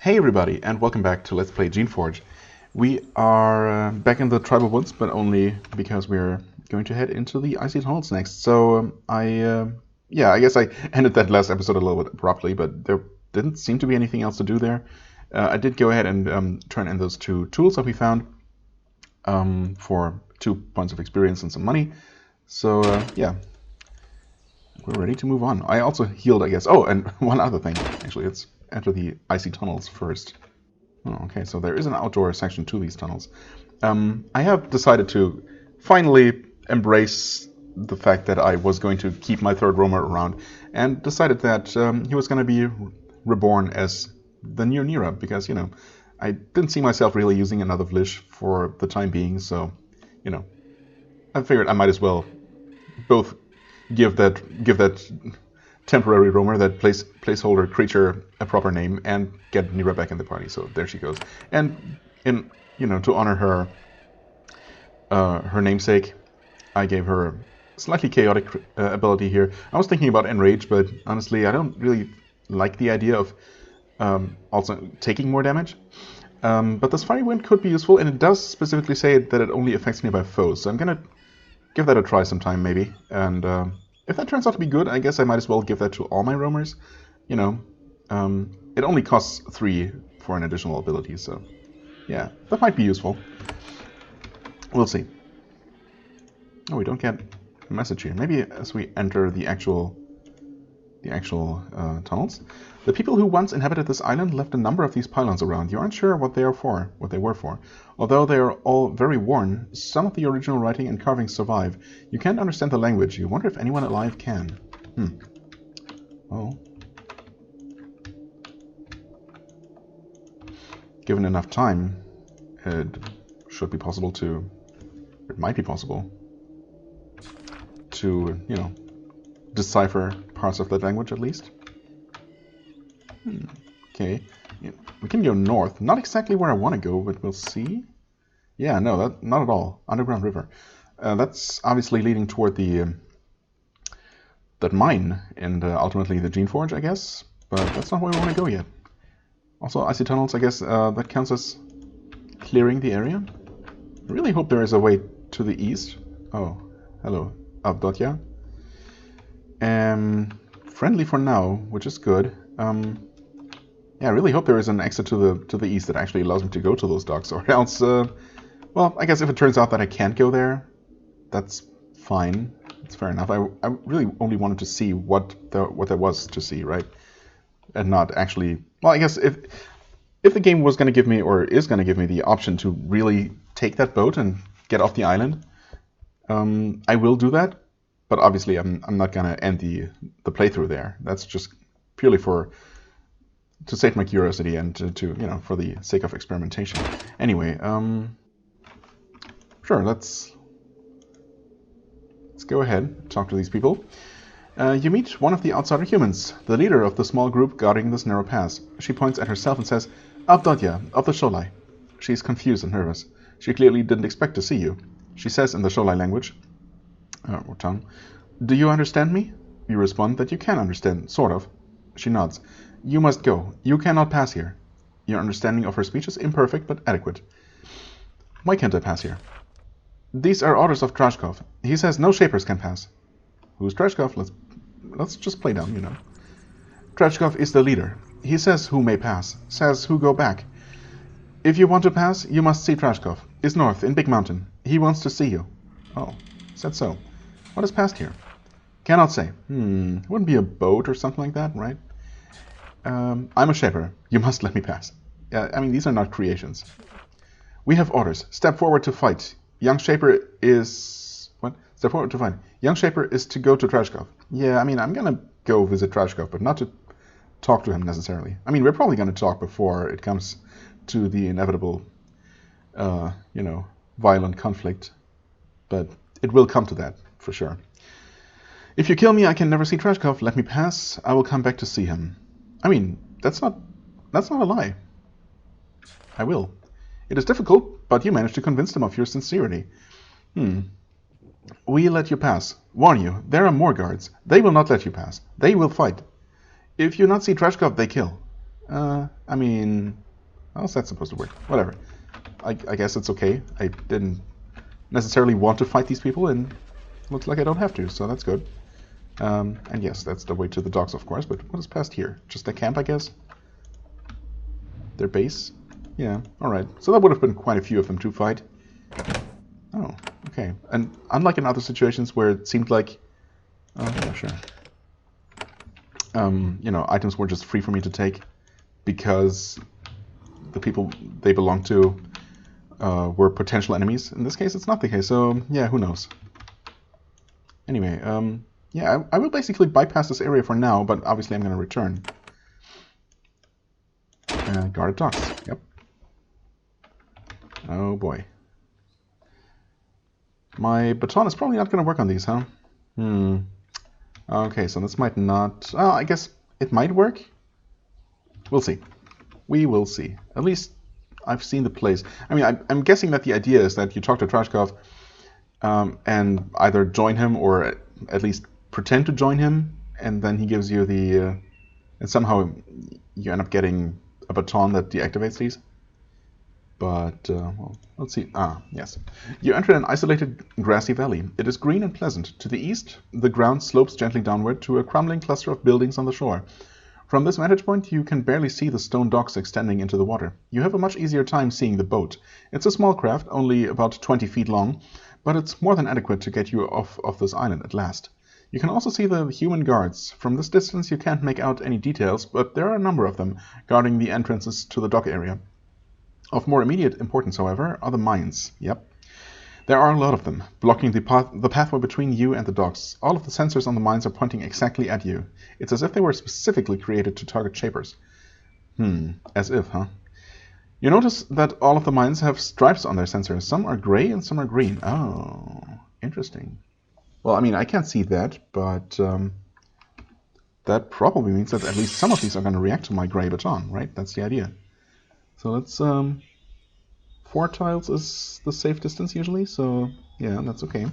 Hey everybody, and welcome back to Let's Play Geneforge. We are back in the Tribal Woods, but only because we're going to head into the Icy Tunnels next. So I guess I ended that last episode a little bit abruptly, but there didn't seem to be anything else to do there. I did go ahead and turn in those two tools that we found for 2 points of experience and some money. So yeah, we're ready to move on. I also healed, I guess. Oh, and one other thing, actually, let's enter the Icy Tunnels first. Oh, okay, so there is an outdoor section to these tunnels. I have decided to finally embrace the fact that I was going to keep my third roamer around, and decided that he was going to be reborn as the new Nira, because, you know, I didn't see myself really using another Vlish for the time being, so, you know, I figured I might as well both give that temporary roamer, that placeholder creature, a proper name, and get Nira back in the party. So there she goes. And to honor her her namesake, I gave her a slightly chaotic ability here. I was thinking about Enrage, but honestly, I don't really like the idea of also taking more damage. But this Fiery Wind could be useful, and it does specifically say that it only affects nearby foes. So I'm gonna give that a try sometime, maybe. And if that turns out to be good, I guess I might as well give that to all my roamers. You know, it only costs 3 for an additional ability, so yeah, that might be useful. We'll see. Oh, we don't get a message here. Maybe as we enter the actual tunnels. The people who once inhabited this island left a number of these pylons around. You aren't sure what they were for. Although they are all very worn, some of the original writing and carvings survive. You can't understand the language. You wonder if anyone alive can. Well, given enough time, it should be possible to... It might be possible to, you know, decipher parts of that language at least. Okay, yeah, we can go north. Not exactly where I want to go, but we'll see. Yeah, no, not at all. Underground river. That's obviously leading toward the that mine and ultimately the Geneforge, I guess. But that's not where we want to go yet. Also, Icy Tunnels, I guess that counts as clearing the area. I really hope there is a way to the east. Oh, hello, Avdotya. Friendly for now, which is good. Yeah, I really hope there is an exit to the east that actually allows me to go to those docks, or else, well, I guess if it turns out that I can't go there, that's fine. It's fair enough. I really only wanted to see what there was to see, right? And not actually... Well, I guess if the game was going to give me, or is going to give me the option to really take that boat and get off the island, I will do that. But obviously, I'm not going to end the playthrough there. That's just purely to save my curiosity and to you know, for the sake of experimentation. Anyway, sure, let's go ahead, talk to these people. You meet one of the outsider humans, the leader of the small group guarding this narrow pass. She points at herself and says, "Avdotya, of the Sholai." She's confused and nervous. She clearly didn't expect to see you. She says in the Sholai language, or tongue, "Do you understand me?" You respond that you can understand, sort of. She nods. "You must go. You cannot pass here." Your understanding of her speech is imperfect but adequate. "Why can't I pass here?" "These are orders of Trashkov. He says no shapers can pass." "Who's Trashkov?" Let's just play dumb, you know. "Trashkov is the leader. He says who may pass, says who go back. If you want to pass, you must see Trashkov. Is north, in Big Mountain. He wants to see you." "Oh, said so. What is past here?" "Cannot say. Wouldn't be a boat or something like that, right?" "I'm a shaper. You must let me pass." I mean, these are not creations. "We have orders. Step forward to fight. Young shaper is... What? Step forward to fight. Young shaper is to go to Trashkov." Yeah, I mean, I'm gonna go visit Trashkov, but not to talk to him necessarily. I mean, we're probably gonna talk before it comes to the inevitable, you know, violent conflict. But it will come to that, for sure. "If you kill me, I can never see Trashkov. Let me pass. I will come back to see him." I mean, that's not a lie. I will. "It is difficult, but you managed to convince them of your sincerity." "We let you pass. Warn you, there are more guards. They will not let you pass. They will fight. If you not see Trashkov, they kill." I mean, how's that supposed to work? Whatever. I guess it's okay. I didn't necessarily want to fight these people, and looks like I don't have to, so that's good. And yes, that's the way to the docks, of course, but what is past here? Just a camp, I guess? Their base? Yeah, alright. So that would have been quite a few of them to fight. Oh, okay. And unlike in other situations where it seemed like... Oh, yeah, sure. You know, items were just free for me to take because the people they belonged to were potential enemies. In this case, it's not the case, so yeah, who knows. Anyway, yeah, I will basically bypass this area for now, but obviously I'm going to return. Guarded docks, yep. Oh boy. My baton is probably not going to work on these, huh? Okay, so this might not... Oh, I guess it might work. We'll see. We will see. At least I've seen the place. I mean, I'm guessing that the idea is that you talk to Trashkov and either join him or at least pretend to join him, and then he gives you the... and somehow you end up getting a baton that deactivates these. But, well, let's see. Ah, yes. You enter an isolated grassy valley. It is green and pleasant. To the east, the ground slopes gently downward to a crumbling cluster of buildings on the shore. From this vantage point, you can barely see the stone docks extending into the water. You have a much easier time seeing the boat. It's a small craft, only about 20 feet long, but it's more than adequate to get you off of this island at last. You can also see the human guards. From this distance, you can't make out any details, but there are a number of them guarding the entrances to the dock area. Of more immediate importance, however, are the mines. Yep. There are a lot of them, blocking the pathway between you and the docks. All of the sensors on the mines are pointing exactly at you. It's as if they were specifically created to target shapers. As if, huh? You notice that all of the mines have stripes on their sensors. Some are gray and some are green. Oh, interesting. Well, I mean, I can't see that, but that probably means that at least some of these are going to react to my gray baton, right? That's the idea. So let's, 4 tiles is the safe distance usually, so yeah, that's okay.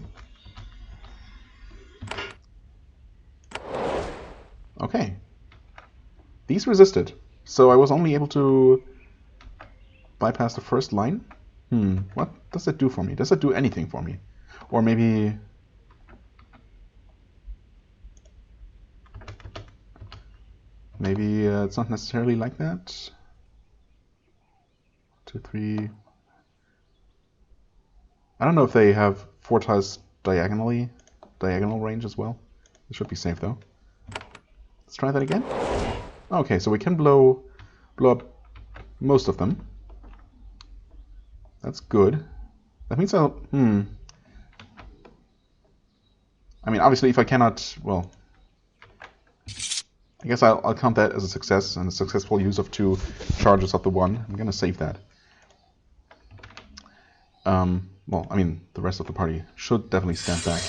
Okay. These resisted, so I was only able to bypass the first line. What does that do for me? Does that do anything for me? Or maybe... Maybe it's not necessarily like that. 2, 3... I don't know if they have 4 tiles diagonal range as well. It should be safe though. Let's try that again. Okay, so we can blow up most of them. That's good. That means I'll... I mean, obviously if I cannot... Well... I guess I'll count that as a success and a successful use of 2 charges of the 1. I'm gonna save that. Well, I mean, the rest of the party should definitely stand back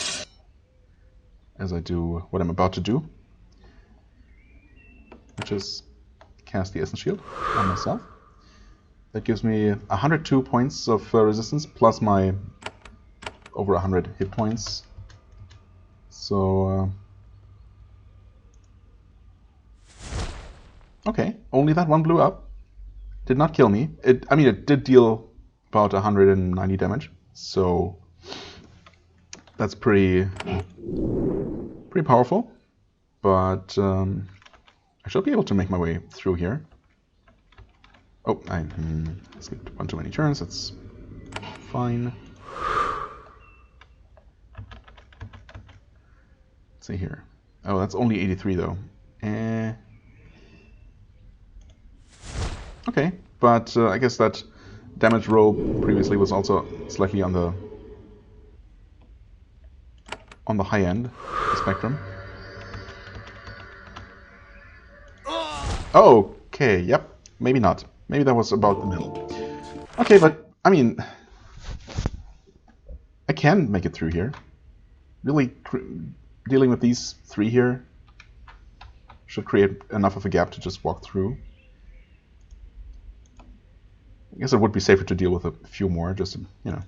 as I do what I'm about to do, which is cast the Essence Shield on myself. That gives me 102 points of resistance plus my over 100 hit points. So, okay, only that one blew up. Did not kill me. I mean, it did deal about 190 damage. So that's pretty powerful, but I should be able to make my way through here. Oh, I skipped one too many turns. That's fine. Let's see here. Oh, that's only 83 though. Okay, but I guess that damage roll previously was also slightly on the high end of the spectrum. Okay, yep, maybe not. Maybe that was about the middle. Okay, but I mean, I can make it through here. Really, dealing with these 3 here should create enough of a gap to just walk through. I guess it would be safer to deal with a few more, just, you know,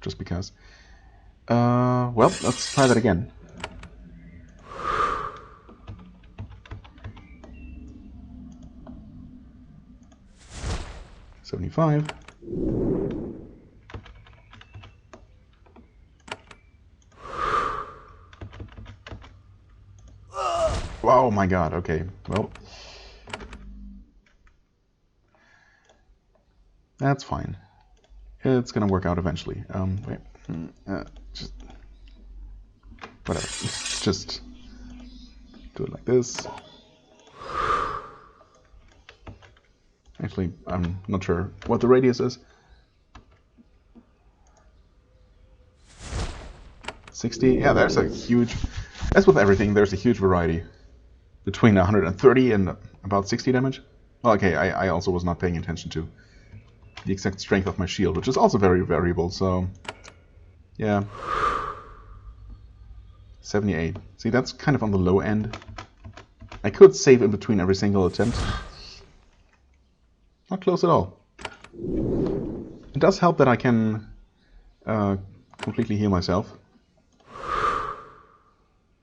just because. Well, let's try that again. 75. Oh my god, okay, well. That's fine. It's gonna work out eventually. Wait. Just... Whatever. Just do it like this. Actually, I'm not sure what the radius is. 60? Yeah, there's a huge... As with everything, there's a huge variety. Between 130 and about 60 damage. Well, okay, I also was not paying attention to the exact strength of my shield, which is also very variable, so... Yeah. 78. See, that's kind of on the low end. I could save in between every single attempt. Not close at all. It does help that I can completely heal myself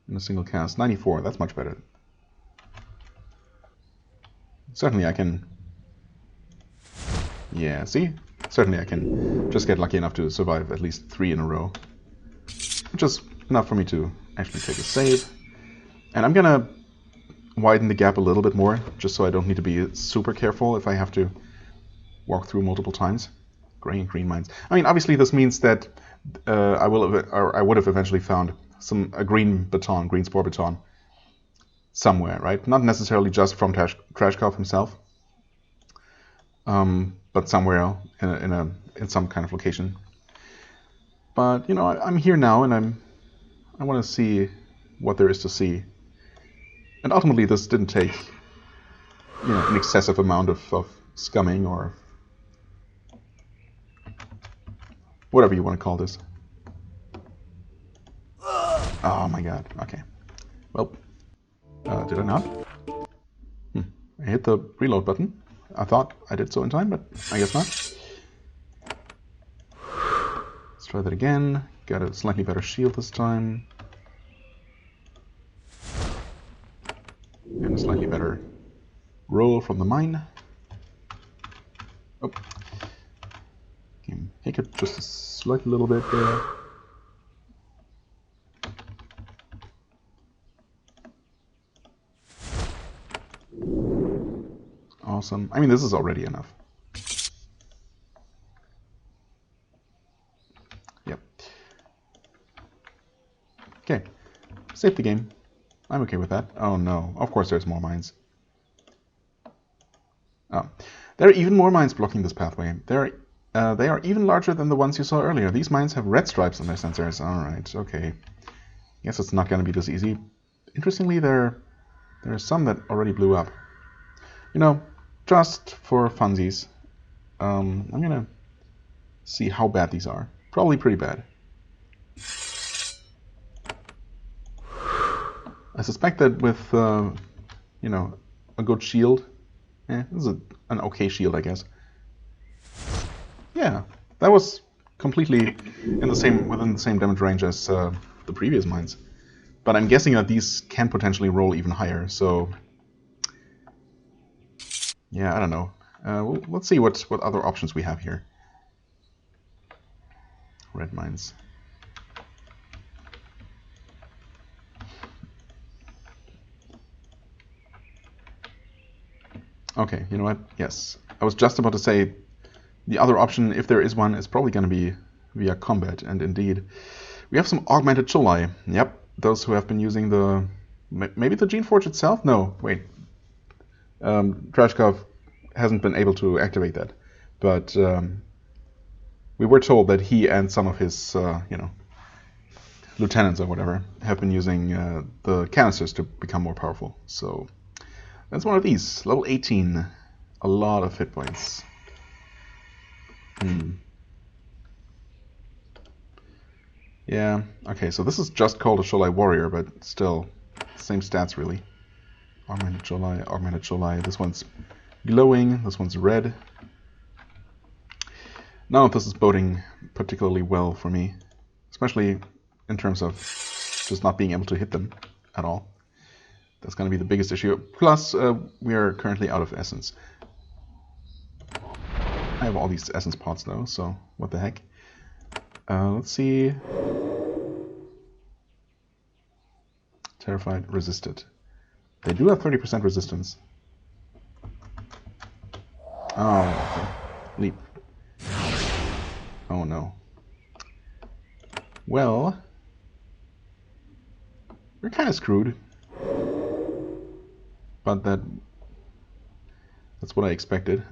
in a single cast. 94, that's much better. Certainly I can... Yeah, see? Certainly I can just get lucky enough to survive at least 3 in a row. Which is enough for me to actually take a save. And I'm gonna widen the gap a little bit more, just so I don't need to be super careful if I have to walk through multiple times. Gray and green mines. I mean, obviously this means that I would have eventually found a green baton, green spore baton, somewhere, right? Not necessarily just from Trashkov himself, but somewhere in some kind of location. But you know, I'm here now, and I want to see what there is to see. And ultimately, this didn't take, you know, an excessive amount of scumming or whatever you want to call this. Oh my god. Okay. Well, did I not? I hit the reload button. I thought I did so in time, but I guess not. Let's try that again. Got a slightly better shield this time. And a slightly better roll from the mine. Oh. Can make it just a slightly little bit there. Awesome. I mean, this is already enough. Yep. Okay. Save the game. I'm okay with that. Oh no. Of course there's more mines. Oh. There are even more mines blocking this pathway. They are even larger than the ones you saw earlier. These mines have red stripes on their sensors. Alright, okay. Guess it's not going to be this easy. Interestingly, there are some that already blew up. You know, just for funsies, I'm going to see how bad these are. Probably pretty bad. I suspect that with, you know, a good shield, this is an okay shield, I guess. Yeah, that was completely within the same damage range as the previous mines. But I'm guessing that these can potentially roll even higher, so... Yeah, I don't know. Let's see what other options we have here. Red mines. Okay, you know what? Yes. I was just about to say the other option, if there is one, is probably going to be via combat. And indeed, we have some augmented Choli. Yep, those who have been using the... Maybe the Geneforge itself? No, wait. Trashkov hasn't been able to activate that. But we were told that he and some of his, you know, lieutenants or whatever have been using the canisters to become more powerful. So that's one of these. Level 18. A lot of hit points. Yeah, okay, so this is just called a Choli Warrior, but still, same stats really. Augmented Choli. This one's glowing, this one's red. None of this is boding particularly well for me, especially in terms of just not being able to hit them at all. That's going to be the biggest issue. Plus, we are currently out of essence. have all these essence pots though, so what the heck. Let's see. Terrified, resisted. They do have 30% resistance. Oh, okay. Leap. Oh no. Well, we're kind of screwed. But that's what I expected.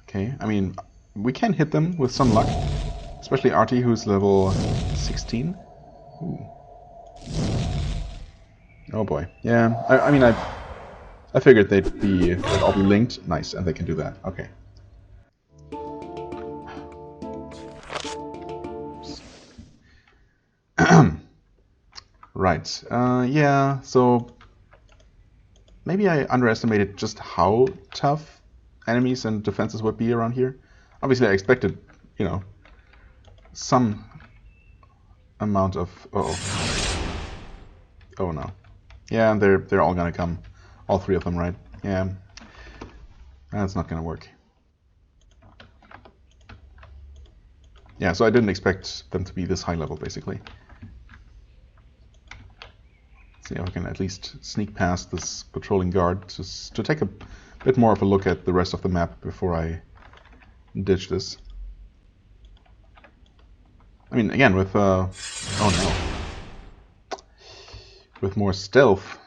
Okay, I mean, we can hit them with some luck. Especially Artie, who's level 16. Ooh. Oh boy. Yeah, I mean, I figured they'd all be linked. Nice, and they can do that. Okay. Right. Yeah, so maybe I underestimated just how tough enemies and defenses would be around here. Obviously, I expected, you know, some amount of... Oh no. Yeah, they're all gonna come. All three of them, right? Yeah. That's not gonna work. Yeah, so I didn't expect them to be this high level, basically. Let's see if I can at least sneak past this patrolling guard to take a bit more of a look at the rest of the map before I ditch this. I mean, again, with oh no, with more stealth,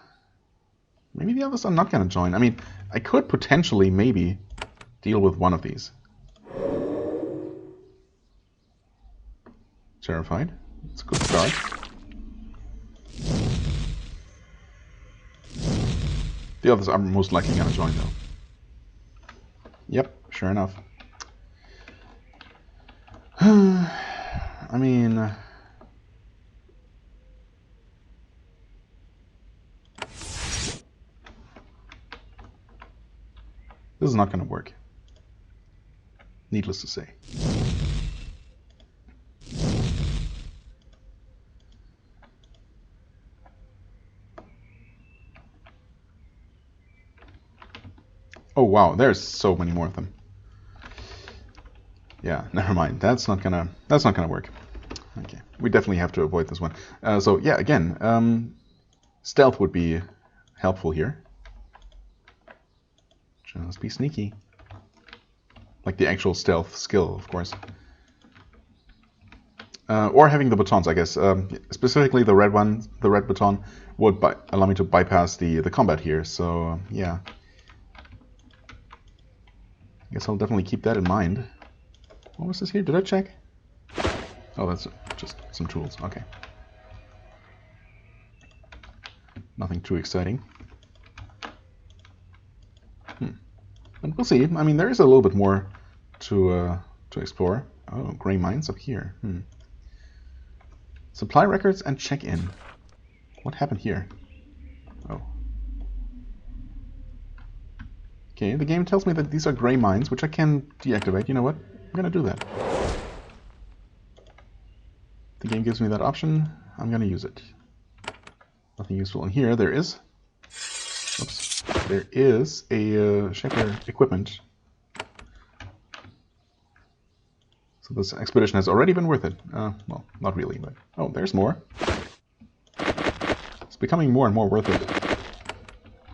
maybe the others are not gonna join. I mean, I could potentially maybe deal with one of these. Terrified. It's a good start. The others are most likely gonna join though. Yep, sure enough. I mean, this is not going to work. Needless to say. Oh wow, there's so many more of them. Yeah, never mind. That's not gonna work. Okay, we definitely have to avoid this one. So yeah, again, stealth would be helpful here. Just be sneaky, like the actual stealth skill, of course. Or having the batons, I guess. Specifically, the red one, the red baton, would allow me to bypass the combat here. So yeah, I guess I'll definitely keep that in mind. What was this here? Did I check? Oh, that's just some tools. Okay. Nothing too exciting. But we'll see. I mean, there is a little bit more to explore. Oh, gray mines up here. Supply records and check-in. What happened here? Oh. Okay, the game tells me that these are gray mines, which I can deactivate. You know what? I'm gonna do that. The game gives me that option. I'm gonna use it. Nothing useful in here. There is... Oops. There is a Shaker equipment. So this expedition has already been worth it. Well, not really, but... Oh, there's more. It's becoming more and more worth it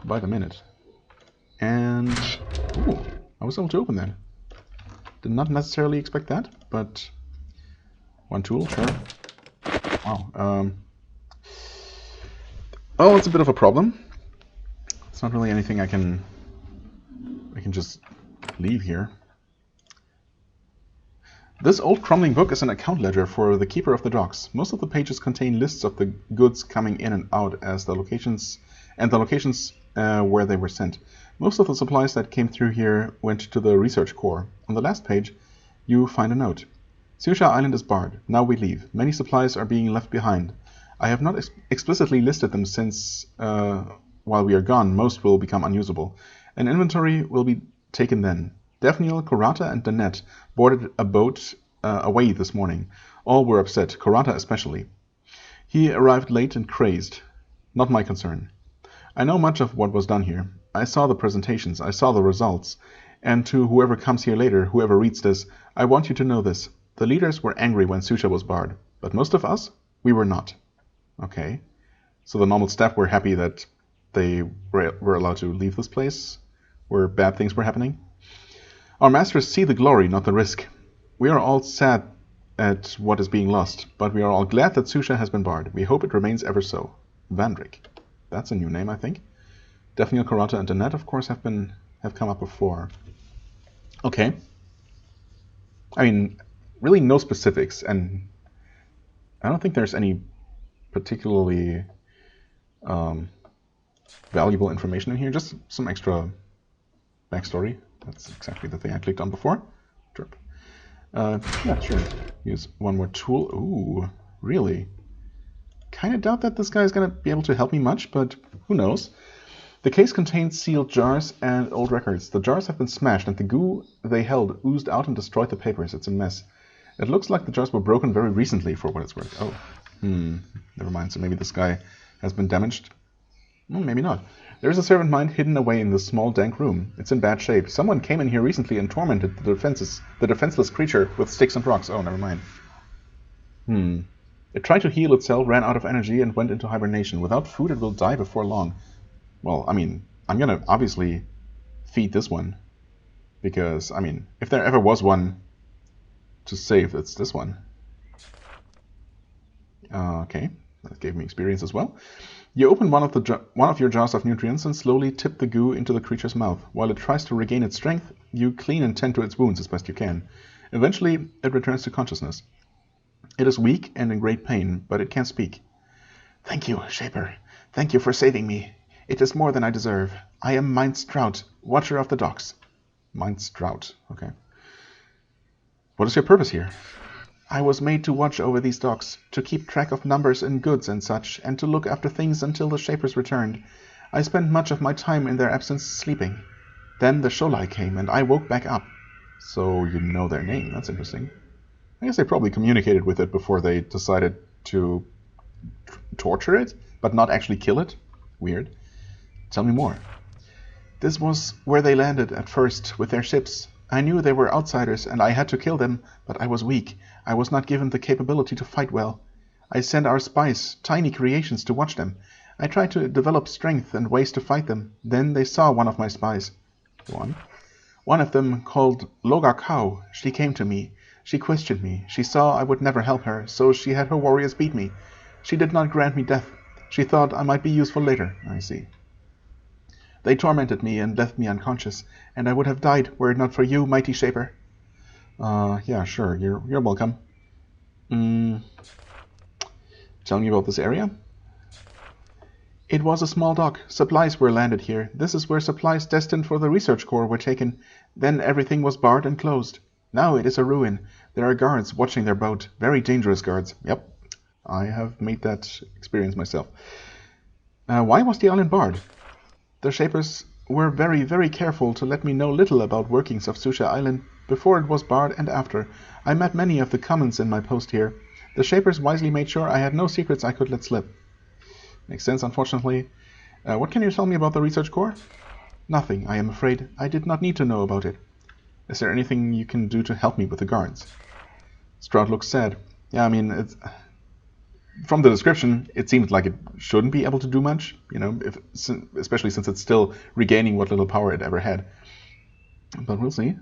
by the minute. And... Ooh, I was able to open that. Did not necessarily expect that, but... One tool, sure. Wow. Oh, it's a bit of a problem. It's not really anything I can just leave here. This old crumbling book is an account ledger for the keeper of the docks. Most of the pages contain lists of the goods coming in and out as the locations where they were sent. Most of the supplies that came through here went to the research core. On the last page, you find a note. Susha Island is barred. Now we leave. Many supplies are being left behind. I have not explicitly listed them since while we are gone, most will become unusable. An inventory will be taken then. Daphniel, Kurata, and Danette boarded a boat away this morning. All were upset, Kurata especially. He arrived late and crazed. Not my concern. I know much of what was done here. I saw the presentations, I saw the results. And to whoever comes here later, whoever reads this, I want you to know this. The leaders were angry when Susha was barred, but most of us, we were not. Okay. So the normal staff were happy that they were allowed to leave this place, where bad things were happening. Our masters see the glory, not the risk. We are all sad at what is being lost, but we are all glad that Susha has been barred. We hope it remains ever so. Vandrik. That's a new name, I think. Daphne, Karata, and Annette, of course, have come up before. Okay. I mean, really no specifics, and I don't think there's any particularly valuable information in here. Just some extra backstory. That's exactly the thing I clicked on before. Drip. Yeah, sure. Use one more tool. Ooh, really? Kind of doubt that this guy is going to be able to help me much, but who knows. The case contains sealed jars and old records. The jars have been smashed, and the goo they held oozed out and destroyed the papers. It's a mess. It looks like the jars were broken very recently, for what it's worth. Oh, never mind. So maybe this guy has been damaged? Well, maybe not. There's a servant mine hidden away in this small, dank room. It's in bad shape. Someone came in here recently and tormented the defenseless creature with sticks and rocks. Oh, never mind. It tried to heal itself, ran out of energy, and went into hibernation. Without food, it will die before long. Well, I mean, I'm going to obviously feed this one. Because, I mean, if there ever was one to save, it's this one. Okay, that gave me experience as well. You open one of your jars of nutrients and slowly tip the goo into the creature's mouth. While it tries to regain its strength, you clean and tend to its wounds as best you can. Eventually, it returns to consciousness. It is weak and in great pain, but it can't speak. Thank you, Shaper. Thank you for saving me. It is more than I deserve. I am Mind Strout, Watcher of the Docks. Mind Strout, okay. What is your purpose here? I was made to watch over these docks, to keep track of numbers and goods and such, and to look after things until the Shapers returned. I spent much of my time in their absence sleeping. Then the Sholai came, and I woke back up. So you know their name, that's interesting. I guess they probably communicated with it before they decided to torture it, but not actually kill it. Weird. Tell me more. This was where they landed at first, with their ships. I knew they were outsiders, and I had to kill them, but I was weak. I was not given the capability to fight well. I sent our spies, tiny creations, to watch them. I tried to develop strength and ways to fight them. Then they saw one of my spies. Go on. One of them, called Loga Cow, she came to me. She questioned me. She saw I would never help her, so she had her warriors beat me. She did not grant me death. She thought I might be useful later. I see. They tormented me and left me unconscious, and I would have died were it not for you, mighty Shaper. Yeah, sure. You're welcome. Tell me about this area. It was a small dock. Supplies were landed here. This is where supplies destined for the research corps were taken. Then everything was barred and closed. Now it is a ruin. There are guards watching their boat. Very dangerous guards. Yep. I have made that experience myself. Why was the island barred? The Shapers were very, very careful to let me know little about workings of Susha Island before it was barred and after. I met many of the commons in my post here. The Shapers wisely made sure I had no secrets I could let slip. Makes sense, unfortunately. What can you tell me about the research corps? Nothing, I am afraid. I did not need to know about it. Is there anything you can do to help me with the guards? Stroud looks sad. Yeah, I mean, from the description, it seems like it shouldn't be able to do much, you know, especially since it's still regaining what little power it ever had. But we'll see.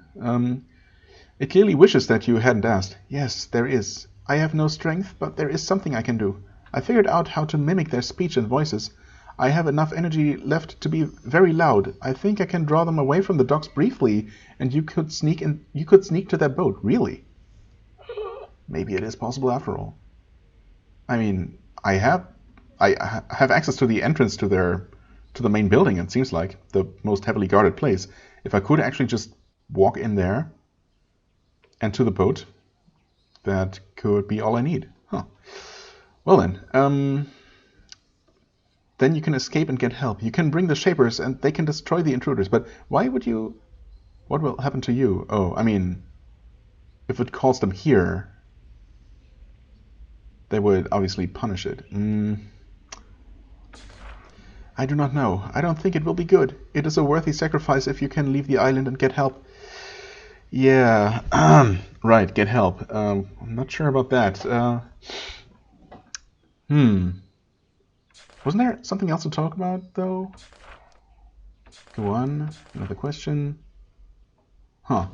It clearly wishes that you hadn't asked. Yes, there is. I have no strength, but there is something I can do. I figured out how to mimic their speech and voices. I have enough energy left to be very loud. I think I can draw them away from the docks briefly, and you could sneak to their boat. Really? Maybe it is possible after all. I mean, I have access to the entrance to the main building. It seems like the most heavily guarded place. If I could actually just walk in there and to the boat, that could be all I need. Huh. Well then you can escape and get help. You can bring the Shapers and they can destroy the intruders. But why would you? What will happen to you? Oh, I mean, if it calls them here, they would obviously punish it. I do not know. I don't think it will be good. It is a worthy sacrifice if you can leave the island and get help. Yeah, right, get help. I'm not sure about that. Wasn't there something else to talk about, though? Go on, another question. Huh.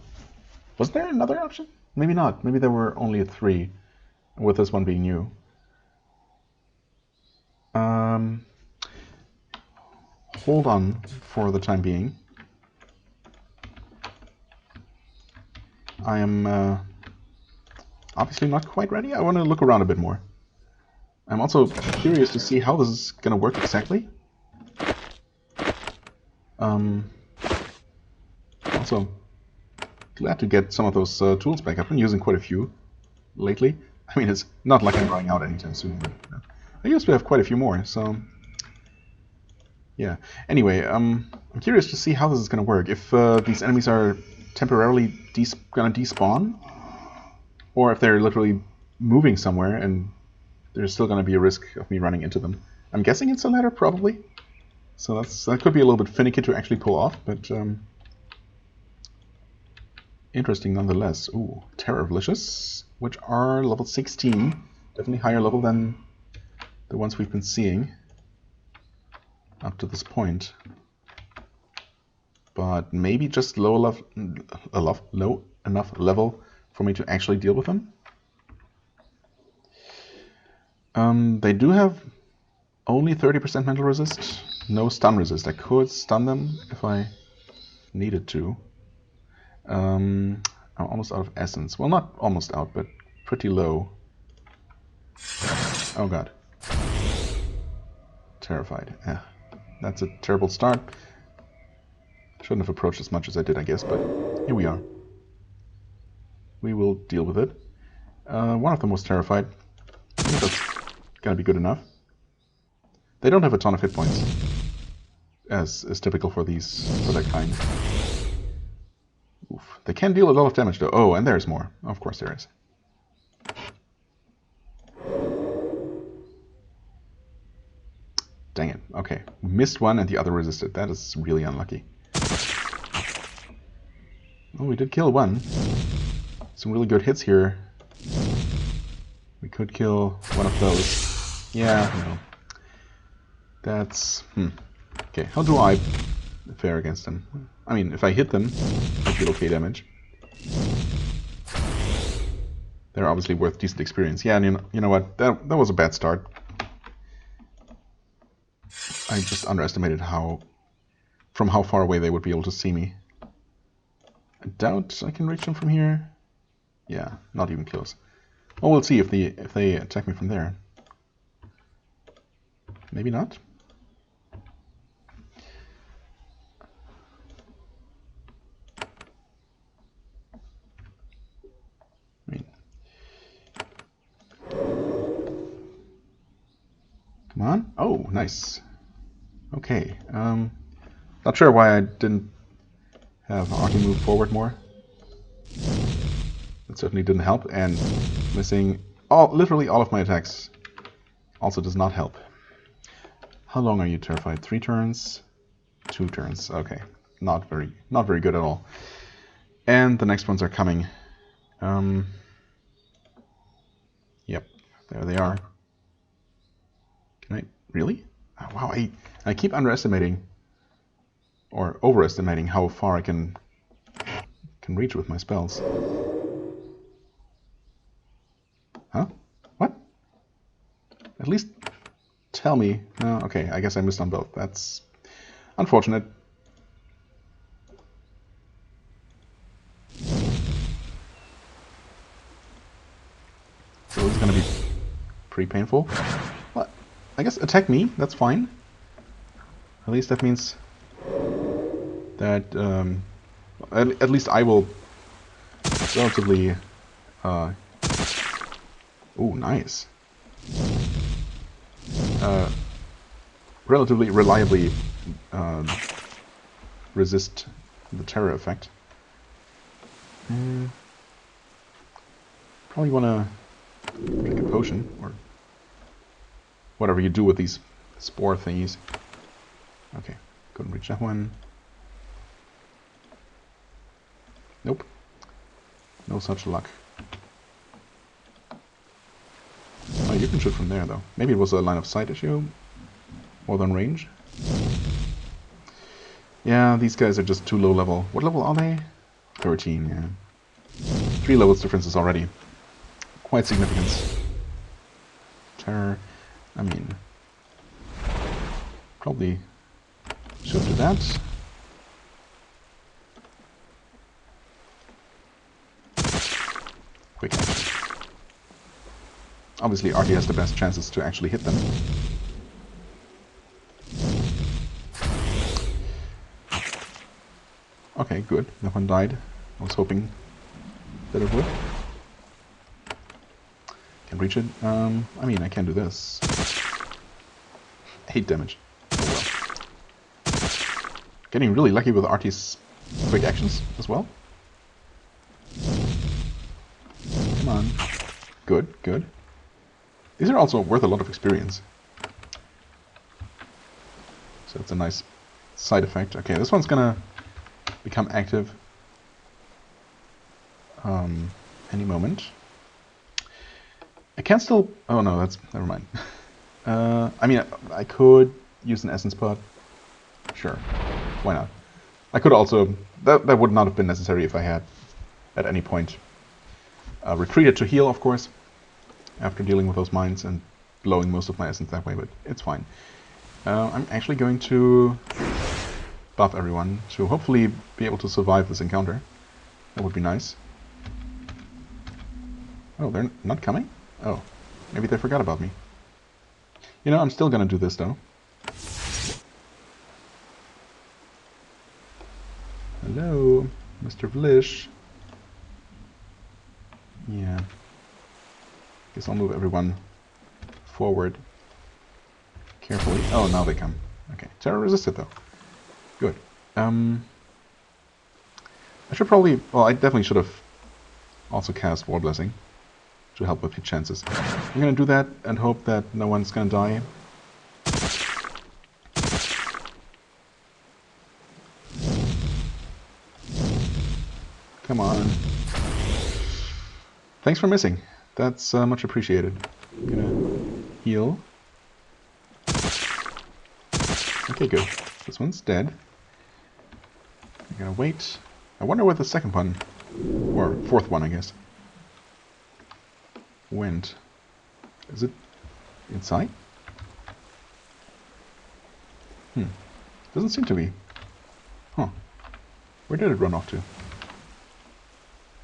Was there another option? Maybe not. Maybe there were only 3, with this one being new. Hold on for the time being. I am obviously not quite ready. I want to look around a bit more. I'm also curious to see how this is going to work exactly. Also, glad to get some of those tools back. I've been using quite a few lately. I mean, it's not like I'm running out anytime soon, but I used to have quite a few more, so... Yeah. Anyway, I'm curious to see how this is going to work. If these enemies are temporarily going to despawn, or if they're literally moving somewhere and there's still going to be a risk of me running into them. I'm guessing it's the latter, probably. So that could be a little bit finicky to actually pull off, but interesting nonetheless. Ooh, Terrorvicious, which are level 16. Definitely higher level than the ones we've been seeing up to this point. But maybe just low enough level for me to actually deal with them. They do have only 30% mental resist, no stun resist. I could stun them if I needed to. I'm almost out of essence. Well, not almost out, but pretty low. Oh god. Terrified. That's a terrible start. Shouldn't have approached as much as I did, I guess, but here we are. We will deal with it. One of them was terrified. I think that's gonna be good enough. They don't have a ton of hit points, as is typical for that kind. Oof. They can deal a lot of damage though. Oh, and there's more. Of course there is. Dang it. Okay. Missed one and the other resisted. That is really unlucky. Oh, we did kill one. Some really good hits here. We could kill one of those. Yeah, no. That's... Okay, how do I fare against them? I mean, if I hit them, I deal okay damage. They're obviously worth decent experience. Yeah, and you know what? That was a bad start. I just underestimated from how far away they would be able to see me. I doubt I can reach them from here. Yeah, not even close. Well, we'll see if they attack me from there. Maybe not. I mean, come on. Oh, nice. Okay. Not sure why I didn't have Artie move forward more. That certainly didn't help, and missing literally all of my attacks also does not help. How long are you terrified? 3 turns? 2 turns. Okay. Not very good at all. And the next ones are coming. Yep. There they are. Can I... Really? Oh, wow, I keep underestimating or overestimating how far I can reach with my spells. Huh? What? At least tell me. No, okay, I guess I missed on both. That's unfortunate. So this is gonna be pretty painful. Well, I guess attack me, that's fine. At least that means that at least I will relatively ooh, nice. Relatively reliably resist the terror effect. Probably want to drink a potion or whatever you do with these spore thingies. Okay, couldn't reach that one. Nope. No such luck. Oh, you can shoot from there, though. Maybe it was a line of sight issue more than range. Yeah, these guys are just too low level. What level are they? 13, yeah. 3 levels differences already. Quite significant. Terror. I mean, probably should do that. Quick action. Obviously, Artie has the best chances to actually hit them. Okay, good. No one died. I was hoping that it would. Can't reach it. I mean, I can do this. 8 damage. Oh well. Getting really lucky with Artie's quick actions as well. Come on. Good, good. These are also worth a lot of experience. So it's a nice side effect. Okay, this one's gonna become active any moment. I can still... Oh no, that's... never mind. I mean, I could use an essence pod. Sure, why not? I could also... That would not have been necessary if I had, at any point, retreated to heal, of course, after dealing with those mines and blowing most of my essence that way, but it's fine. I'm actually going to buff everyone to hopefully be able to survive this encounter. That would be nice. Oh, they're not coming? Oh, maybe they forgot about me. You know, I'm still gonna do this though. Hello, Mr. Vlish. Yeah. Guess I'll move everyone forward carefully. Oh, now they come. Okay, terror resisted though. Good. I should probably... Well, I definitely should have also cast War Blessing to help with hit chances. I'm gonna do that and hope that no one's gonna die. Come on. Thanks for missing. That's much appreciated. I'm gonna heal. Okay, good. This one's dead. I'm gonna wait. I wonder where the second one, or fourth one, I guess, went. Is it inside? Doesn't seem to be. Huh. Where did it run off to?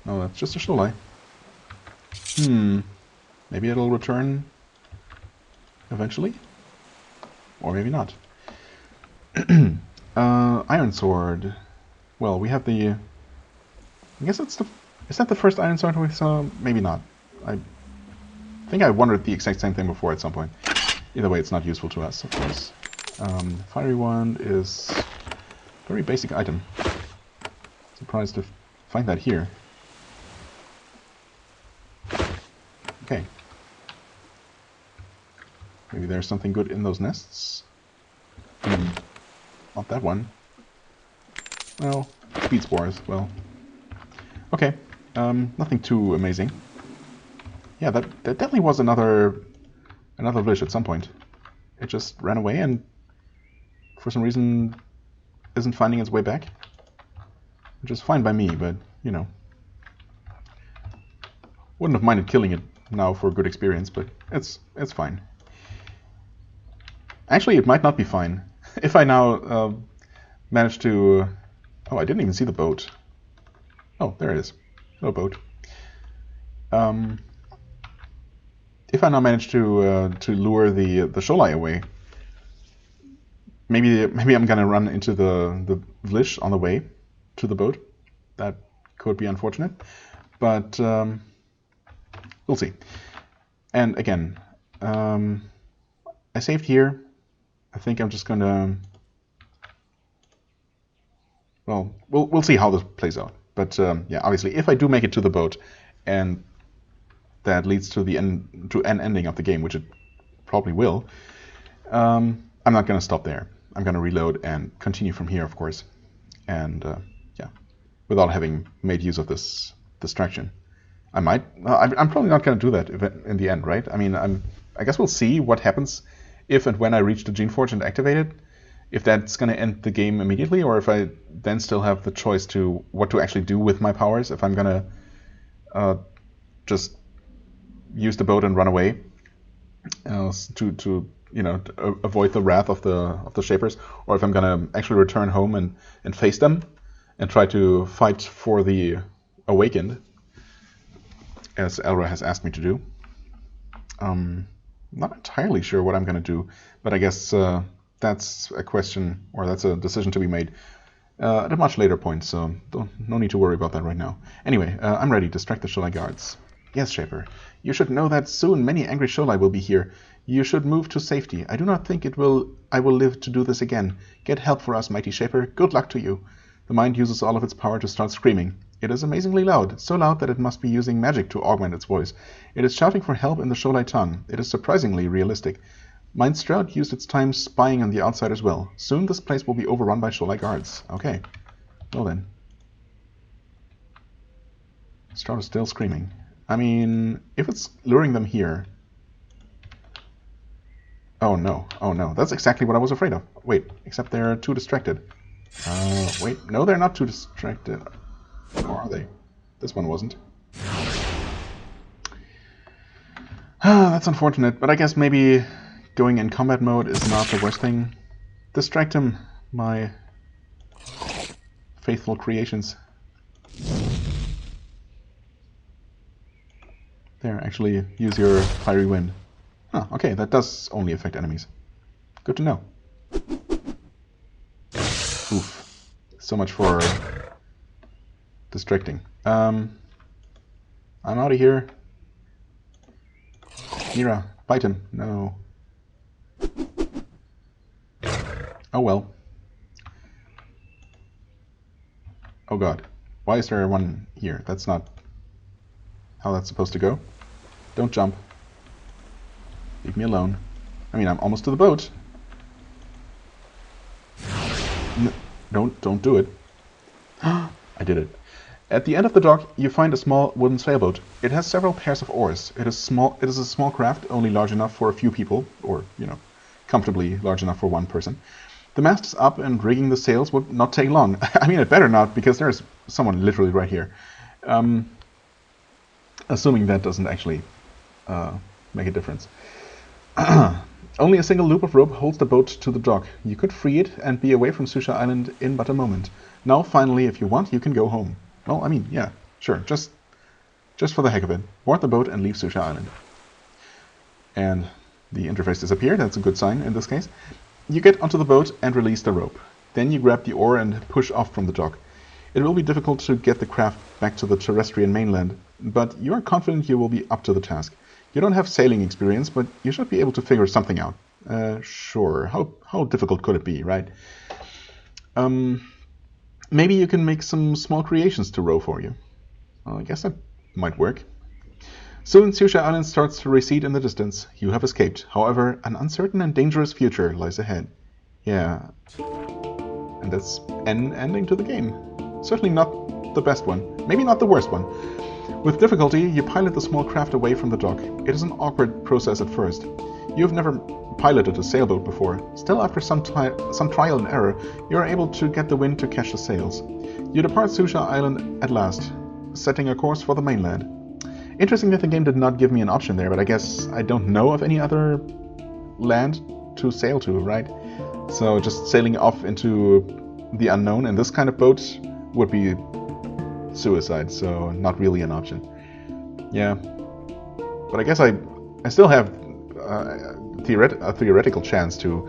Oh, that's just a shoreline. Maybe it'll return eventually? Or maybe not. Iron Sword. Well, we have the... I guess it's the... Is that the first Iron Sword we saw? Maybe not. I think I wondered the exact same thing before at some point. Either way, it's not useful to us, of course. Fiery Wand is a very basic item. Surprised to find that here. Okay. Maybe there's something good in those nests? Not that one. Well, speed spores, well. Okay, nothing too amazing. Yeah, that definitely was another village at some point. It just ran away and for some reason isn't finding its way back. Which is fine by me, but, you know. Wouldn't have minded killing it now for good experience, but it's fine. Actually, it might not be fine. If I now manage to... Oh, I didn't even see the boat. Oh, there it is. No boat. If I now manage to lure the Sholai away, maybe I'm gonna run into the village on the way to the boat. That could be unfortunate, but we'll see. And again, I saved here. I think I'm just gonna... Well, we'll see how this plays out. But yeah, obviously, if I do make it to the boat, and that leads to an ending of the game, which it probably will, I'm not gonna stop there. I'm gonna reload and continue from here, of course. And yeah, without having made use of this distraction. I might. I'm probably not gonna do that in the end, right? I mean, I guess we'll see what happens if and when I reach the Geneforge and activate it. If that's gonna end the game immediately, or if I then still have the choice to what to actually do with my powers. If I'm gonna just use the boat and run away to avoid the wrath of the Shapers, or if I'm gonna actually return home and face them and try to fight for the Awakened, as Elra has asked me to do. Not entirely sure what I'm gonna do, but I guess that's a question, or that's a decision to be made at a much later point, so no need to worry about that right now. Anyway, I'm ready. Distract the Sholai guards. Yes, Shaper. You should know that soon many angry Sholai will be here. You should move to safety. I do not think I will live to do this again. Get help for us, mighty Shaper. Good luck to you. The mind uses all of its power to start screaming. It is amazingly loud, so loud that it must be using magic to augment its voice. It is shouting for help in the Sholai tongue. It is surprisingly realistic. Mind Stroud used its time spying on the outside as well. Soon this place will be overrun by Sholai guards. Okay. Well then. Stroud is still screaming. I mean, if it's luring them here... Oh no, that's exactly what I was afraid of. Wait, except they're too distracted. Wait, no, they're not too distracted. Or are they? This one wasn't. That's unfortunate, but I guess maybe going in combat mode is not the worst thing. Distract him, my faithful creations. There, actually use your fiery wind. Oh, okay, that does only affect enemies. Good to know. Oof. So much for distracting. I'm out of here. Mira, bite him. No. Oh well. Oh god. Why is there one here? That's not how that's supposed to go. Don't jump. Leave me alone. I mean, I'm almost to the boat. Don't do it. I did it. At the end of the dock, you find a small wooden sailboat. It has several pairs of oars. It is a small craft, only large enough for a few people, or, comfortably large enough for one person. The mast is up, and rigging the sails would not take long. I mean, it better not, because there's someone literally right here. Assuming that doesn't actually make a difference. Only a single loop of rope holds the boat to the dock. You could free it and be away from Susha Island in but a moment. Now, finally, if you want, you can go home. Well, I mean, yeah, sure, just for the heck of it. Board the boat and leave Susha Island. And the interface disappeared. That's a good sign in this case. You get onto the boat and release the rope. Then you grab the oar and push off from the dock. It will be difficult to get the craft back to the terrestrial mainland, but you are confident you will be up to the task. You don't have sailing experience, but you should be able to figure something out. Sure. How difficult could it be, right? Maybe you can make some small creations to row for you. Well, I guess that might work. Soon Susha Island starts to recede in the distance. You have escaped. However, an uncertain and dangerous future lies ahead. Yeah. And that's an ending to the game. Certainly not the best one. Maybe not the worst one. With difficulty, you pilot the small craft away from the dock. It is an awkward process at first. You have never piloted a sailboat before. Still, after some trial and error, you are able to get the wind to catch the sails. You depart Susha Island at last, setting a course for the mainland. Interesting that the game did not give me an option there, but I guess I don't know of any other land to sail to, right? So just sailing off into the unknown in this kind of boat would be suicide, so not really an option. Yeah, but I guess I still have a theoretical chance to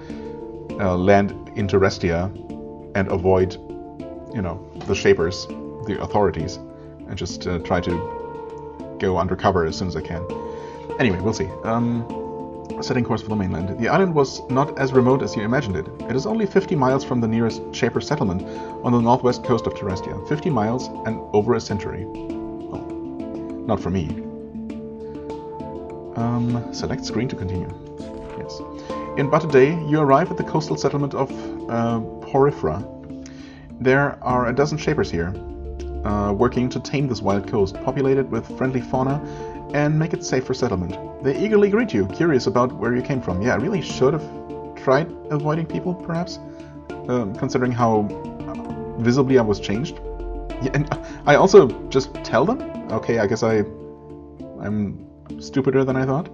land into Restia and avoid, the Shapers, the authorities, and just try to go undercover as soon as I can. Anyway, we'll see. Setting course for the mainland. The island was not as remote as you imagined it. It is only 50 miles from the nearest Shaper settlement on the northwest coast of Terrestia. 50 miles and over a century. Well, not for me. Select screen to continue. Yes. In but a day, you arrive at the coastal settlement of Porifera. There are a dozen shapers here, working to tame this wild coast, populated with friendly fauna, and make it safe for settlement. They eagerly greet you, curious about where you came from. Yeah, I really should have tried avoiding people, perhaps, considering how visibly I was changed. Yeah, and I also just tell them? Okay, I guess I'm stupider than I thought.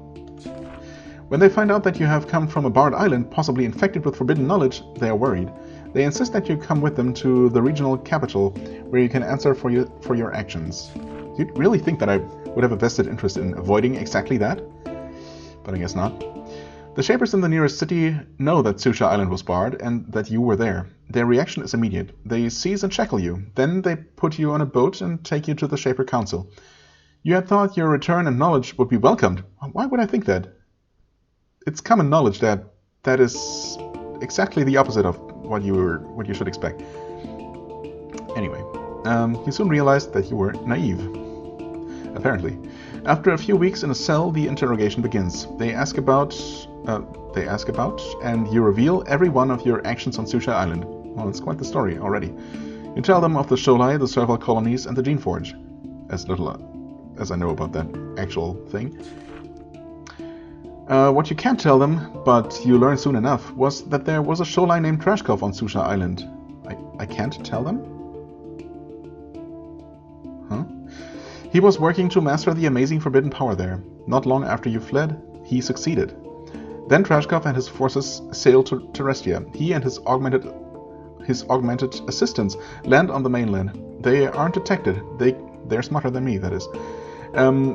When they find out that you have come from a barred island, possibly infected with forbidden knowledge, they are worried. They insist that you come with them to the regional capital, where you can answer for your actions. You'd really think that I would have a vested interest in avoiding exactly that? But I guess not. The shapers in the nearest city know that Susha Island was barred, and that you were there. Their reaction is immediate. They seize and shackle you. Then they put you on a boat and take you to the Shaper Council. You had thought your return and knowledge would be welcomed. Why would I think that? It's common knowledge that is exactly the opposite of what you should expect. Anyway, you soon realized that you were naive. Apparently. After a few weeks in a cell, the interrogation begins. They ask about, and you reveal every one of your actions on Susha Island. Well, it's quite the story already. You tell them of the Sholai, the Servile colonies, and the Geneforge. As little as I know about that actual thing. What you can't tell them, but you learn soon enough, was that there was a Sholai named Trashkov on Susha Island. I can't tell them? Huh? He was working to master the amazing forbidden power there. Not long after you fled, he succeeded. Then Trashkov and his forces sail to Terrestia. He and his augmented assistants land on the mainland. They aren't detected. They're smarter than me, that is.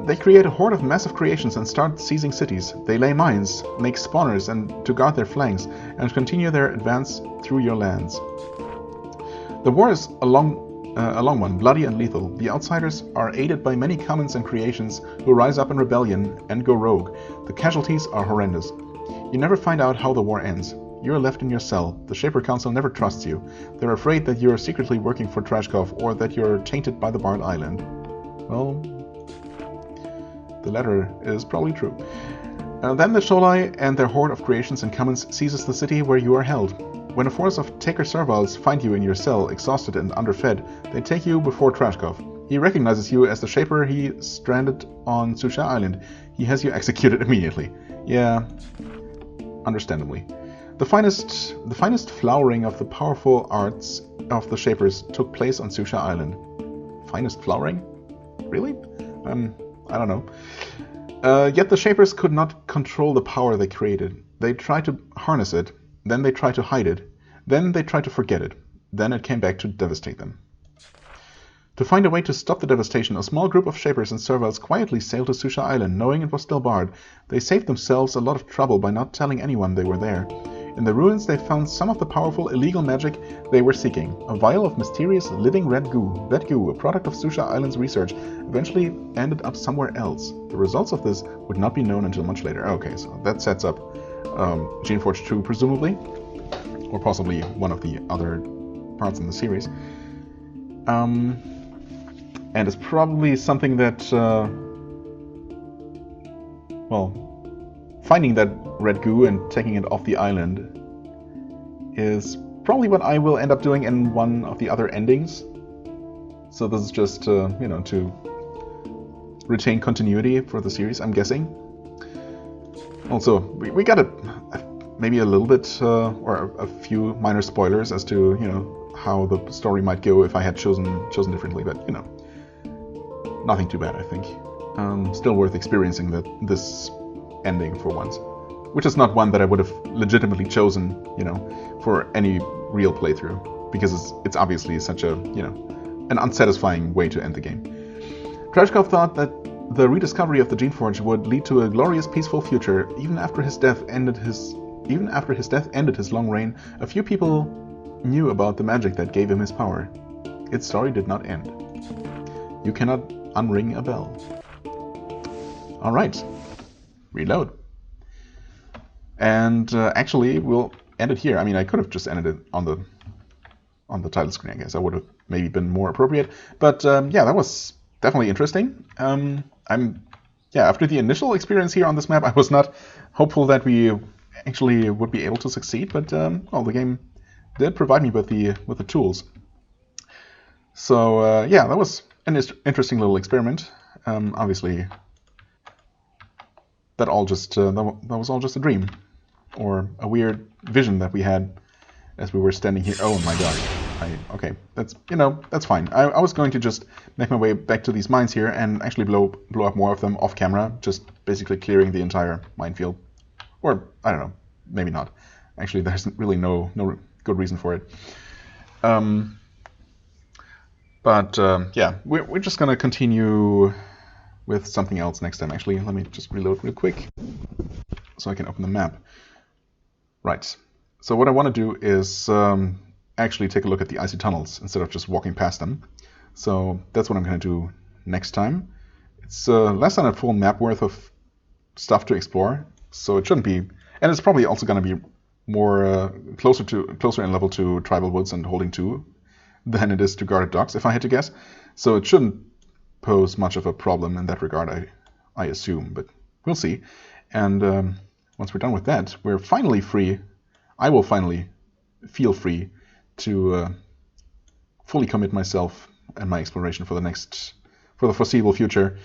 They create a horde of massive creations and start seizing cities. They lay mines, make spawners and to guard their flanks, and continue their advance through your lands. The war is a long one, bloody and lethal. The outsiders are aided by many commons and creations who rise up in rebellion and go rogue. The casualties are horrendous. You never find out how the war ends. You are left in your cell. The Shaper Council never trusts you. They're afraid that you are secretly working for Trashkov or that you're tainted by the Barred Island. Well, the latter is probably true. Then the Sholai and their horde of creations and commons seizes the city where you are held. When a force of Taker Serviles find you in your cell, exhausted and underfed, they take you before Trashkov. He recognizes you as the Shaper he stranded on Susha Island. He has you executed immediately. Yeah, understandably. The finest flowering of the powerful arts of the Shapers took place on Susha Island. Finest flowering? Really? I don't know. Yet the Shapers could not control the power they created. They tried to harness it, then they tried to hide it, then they tried to forget it. Then it came back to devastate them. To find a way to stop the devastation, a small group of Shapers and Serviles quietly sailed to Susha Island, knowing it was still barred. They saved themselves a lot of trouble by not telling anyone they were there. In the ruins they found some of the powerful illegal magic they were seeking. A vial of mysterious living red goo. That goo, a product of Susha Island's research, eventually ended up somewhere else. The results of this would not be known until much later. Okay, so that sets up Geneforge 2, presumably. Or possibly one of the other parts in the series. And it's probably something that, finding that red goo and taking it off the island is probably what I will end up doing in one of the other endings. So this is just, to retain continuity for the series, I'm guessing. Also, we got maybe a little bit, or a few minor spoilers as to, how the story might go if I had chosen differently, but, nothing too bad, I think. Still worth experiencing this ending for once. Which is not one that I would have legitimately chosen, for any real playthrough, because it's obviously such a, an unsatisfying way to end the game. Trashkov thought that the rediscovery of the Geneforge would lead to a glorious, peaceful future. Even after his death ended his long reign, a few people knew about the magic that gave him his power. Its story did not end. You cannot unring a bell. All right, reload. And actually, we'll end it here. I mean, I could have just ended it on the title screen, I guess. That would have maybe been more appropriate. But yeah, that was definitely interesting. After the initial experience here on this map, I was not hopeful that we actually would be able to succeed, but well, the game did provide me with the tools. So yeah, that was an interesting little experiment. Obviously, that was all just a dream, or a weird vision that we had as we were standing here. Oh my god. Okay, that's fine. I was going to just make my way back to these mines here and actually blow up more of them off camera, just basically clearing the entire minefield. Or, I don't know, maybe not. Actually, there's really no good reason for it. But yeah, we're just gonna continue with something else next time. Actually, let me just reload real quick so I can open the map. Right. So what I want to do is actually take a look at the Icy Tunnels instead of just walking past them. So that's what I'm going to do next time. It's less than a full map worth of stuff to explore, so it shouldn't be. And it's probably also going to be more closer in level to Tribal Woods and Holding 2 than it is to Guarded Docks, if I had to guess. So it shouldn't pose much of a problem in that regard, I assume, but we'll see. And once we're done with that, we're finally free. I will finally feel free to fully commit myself and my exploration for the foreseeable future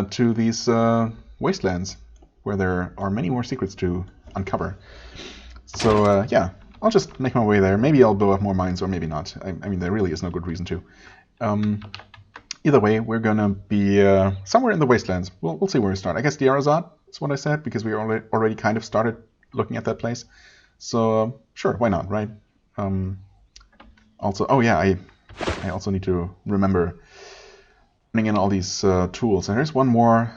to these wastelands, where there are many more secrets to uncover. So yeah, I'll just make my way there. Maybe I'll blow up more mines, or maybe not. I mean, there really is no good reason to. Either way, we're gonna be somewhere in the wastelands. We'll see where we start. I guess the Arazad is what I said, because we already kind of started looking at that place. So sure, why not, right? Also, oh yeah, I also need to remember putting in all these tools. And there's one more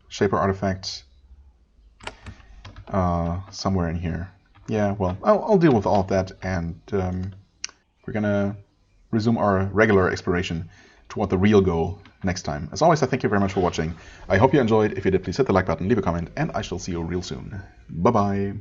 Shaper artifact somewhere in here. Yeah, well, I'll deal with all of that, and we're gonna resume our regular exploration toward the real goal next time. As always, I thank you very much for watching. I hope you enjoyed. If you did, please hit the like button, leave a comment, and I shall see you real soon. Bye-bye.